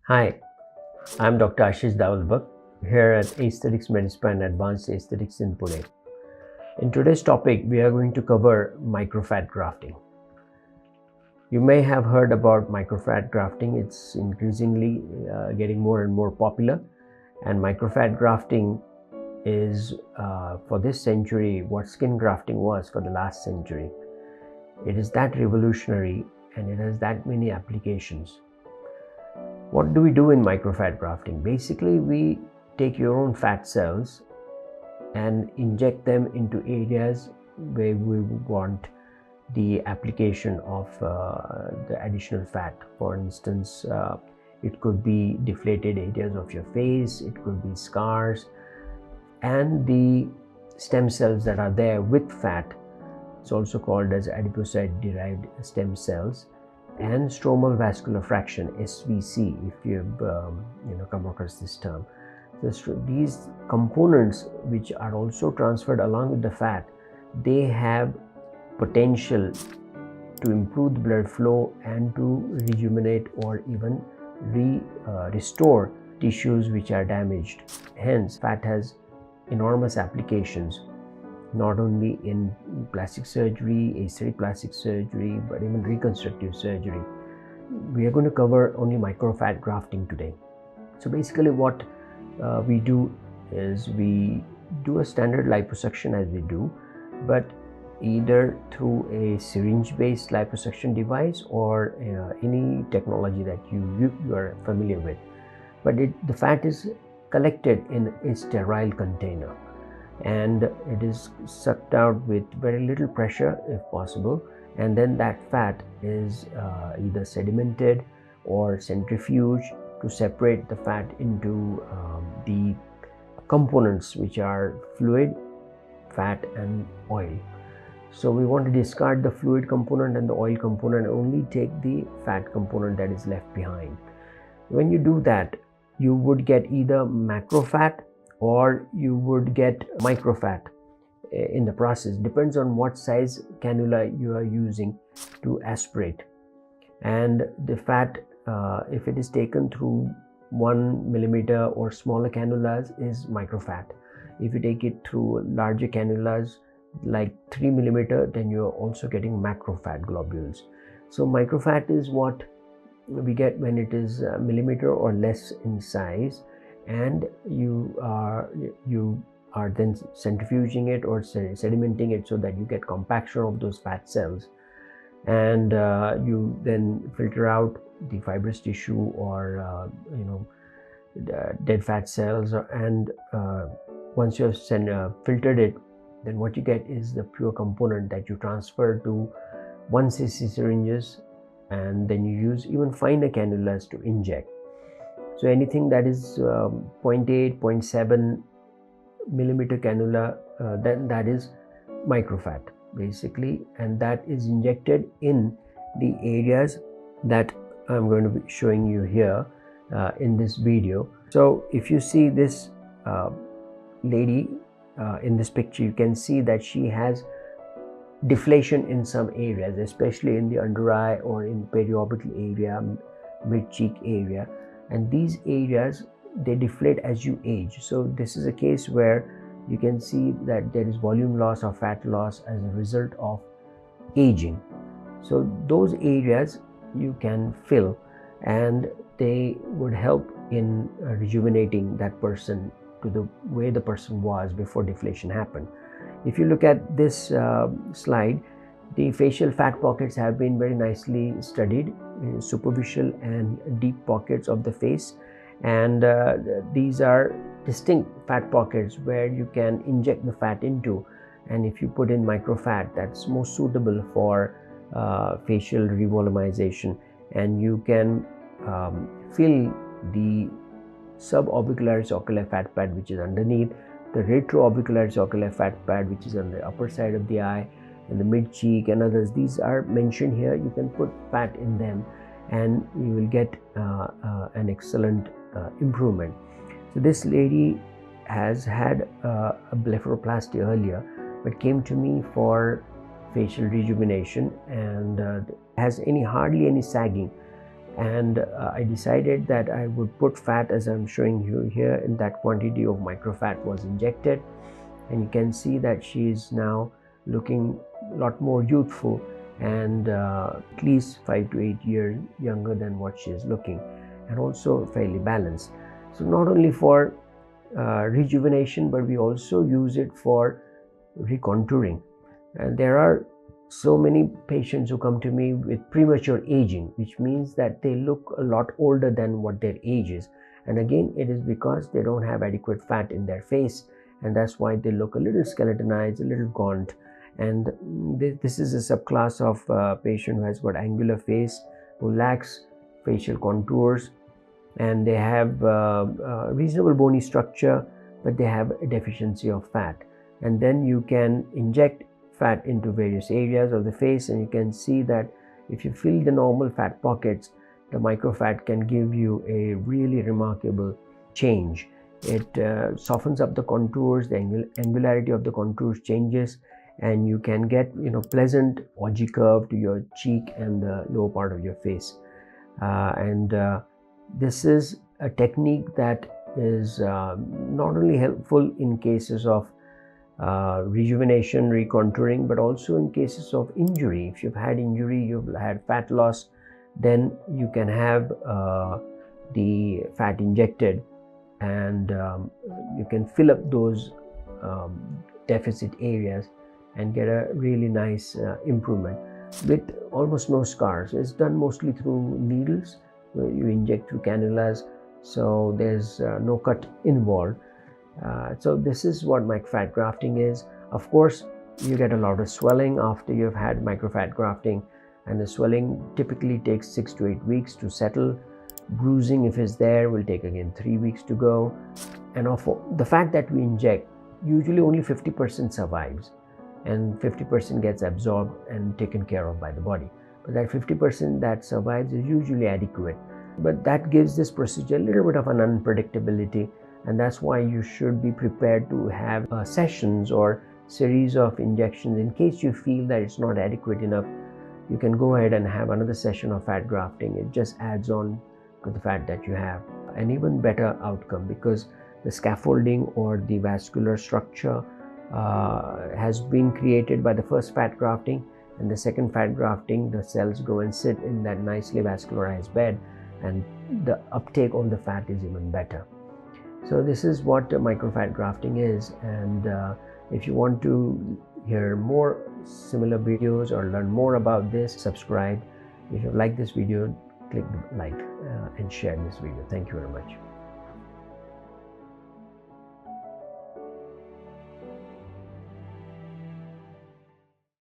Hi, I'm Dr. Ashish Davalbhakta here at Aesthetics Mediscan Advanced Aesthetics in Pune. In today's topic, we are going to cover microfat grafting. You may have heard about microfat grafting. It's increasingly getting more and more popular, and microfat grafting is for this century what skin grafting was for the last century. It is that revolutionary and it has that many applications. What do we do in microfat grafting? Basically, we take your own fat cells and inject them into areas where we want the application of the additional fat. For instance, it could be deflated areas of your face, it could be scars, and the stem cells that are there with fat. It's also called as adipocyte derived stem cells, and stromal vascular fraction, SVC, if you've come across this term. These components, which are also transferred along with the fat, they have potential to improve the blood flow and to rejuvenate or even restore tissues which are damaged. Hence, fat has enormous applications, not only in plastic surgery, aesthetic plastic surgery, but even reconstructive surgery. We are going to cover only microfat grafting today. So basically what we do is we do a standard liposuction as we do, but either through a syringe-based liposuction device or any technology that you are familiar with. But the fat is collected in a sterile container, and it is sucked out with very little pressure if possible, and then that fat is either sedimented or centrifuged to separate the fat into the components, which are fluid, fat and oil. So we want to discard the fluid component and the oil component, only take the fat component that is left behind. When you do that, you would get either macrofat or you would get microfat in the process. Depends on what size cannula you are using to aspirate. And the fat, if it is taken through 1 millimeter or smaller cannulas, is microfat. If you take it through larger cannulas like 3 millimeter, then you're also getting macrofat globules. So microfat is what we get when it is a millimeter or less in size, and you are then centrifuging it or sedimenting it so that you get compaction of those fat cells, and you then filter out the fibrous tissue or dead fat cells, and once you have filtered it, then what you get is the pure component that you transfer to 1 cc syringes, and then you use even finer cannulas to inject. So anything that is 0.8, 0.7 millimeter cannula, then that is microfat basically, and that is injected in the areas that I'm going to be showing you here in this video. So if you see this lady in this picture, you can see that she has deflation in some areas, especially in the under eye or in periorbital area, mid cheek area, and these areas, they deflate as you age. So this is a case where you can see that there is volume loss or fat loss as a result of aging. So those areas you can fill, and they would help in rejuvenating that person to the way the person was before deflation happened. If you look at this slide, the facial fat pockets have been very nicely studied, superficial and deep pockets of the face, and these are distinct fat pockets where you can inject the fat into, and if you put in microfat, that's most suitable for facial revolumization, and you can fill the suborbicularis ocular fat pad, which is underneath, the retroorbicularis ocular fat pad, which is on the upper side of the eye, and the mid cheek and others. These are mentioned here. You can put fat in them and you will get an excellent improvement. So this lady has had a blepharoplasty earlier, but came to me for facial rejuvenation, and has hardly any sagging. and I decided that I would put fat, as I'm showing you here, in that quantity of microfat was injected, and you can see that she is now looking a lot more youthful and at least 5 to 8 years younger than what she is looking, and also fairly balanced. So not only for rejuvenation, but we also use it for recontouring. And there are so many patients who come to me with premature aging, which means that they look a lot older than what their age is. And again, it is because they don't have adequate fat in their face, and that's why they look a little skeletonized, a little gaunt. And this is a subclass of patient who has got angular face, who lacks facial contours, and they have reasonable bony structure, but they have a deficiency of fat. And then you can inject fat into various areas of the face, and you can see that if you fill the normal fat pockets, the microfat can give you a really remarkable change. It softens up the contours, the angularity of the contours changes, and you can get pleasant ogee curve to your cheek and the lower part of your face. This is a technique that is not only helpful in cases of rejuvenation, recontouring, but also in cases of injury. If you've had injury, you've had fat loss, then you can have the fat injected, and you can fill up those deficit areas and get a really nice improvement with almost no scars. It's done mostly through needles, where you inject through cannulas, so there's no cut involved. So this is what microfat grafting is. Of course, you get a lot of swelling after you've had microfat grafting, and the swelling typically takes 6 to 8 weeks to settle. Bruising, if it's there, will take again 3 weeks to go. And of the fat that we inject, usually only 50% survives, and 50% gets absorbed and taken care of by the body. But that 50% that survives is usually adequate. But that gives this procedure a little bit of an unpredictability, and that's why you should be prepared to have sessions or series of injections. In case you feel that it's not adequate enough, you can go ahead and have another session of fat grafting. It just adds on to the fat that you have. An even better outcome, because the scaffolding or the vascular structure has been created by the first fat grafting, and the second fat grafting, the cells go and sit in that nicely vascularized bed, and the uptake of the fat is even better. So this is what microfat grafting is, and if you want to hear more similar videos or learn more about this, subscribe. If you like this video, click the like and share this video. Thank you very much.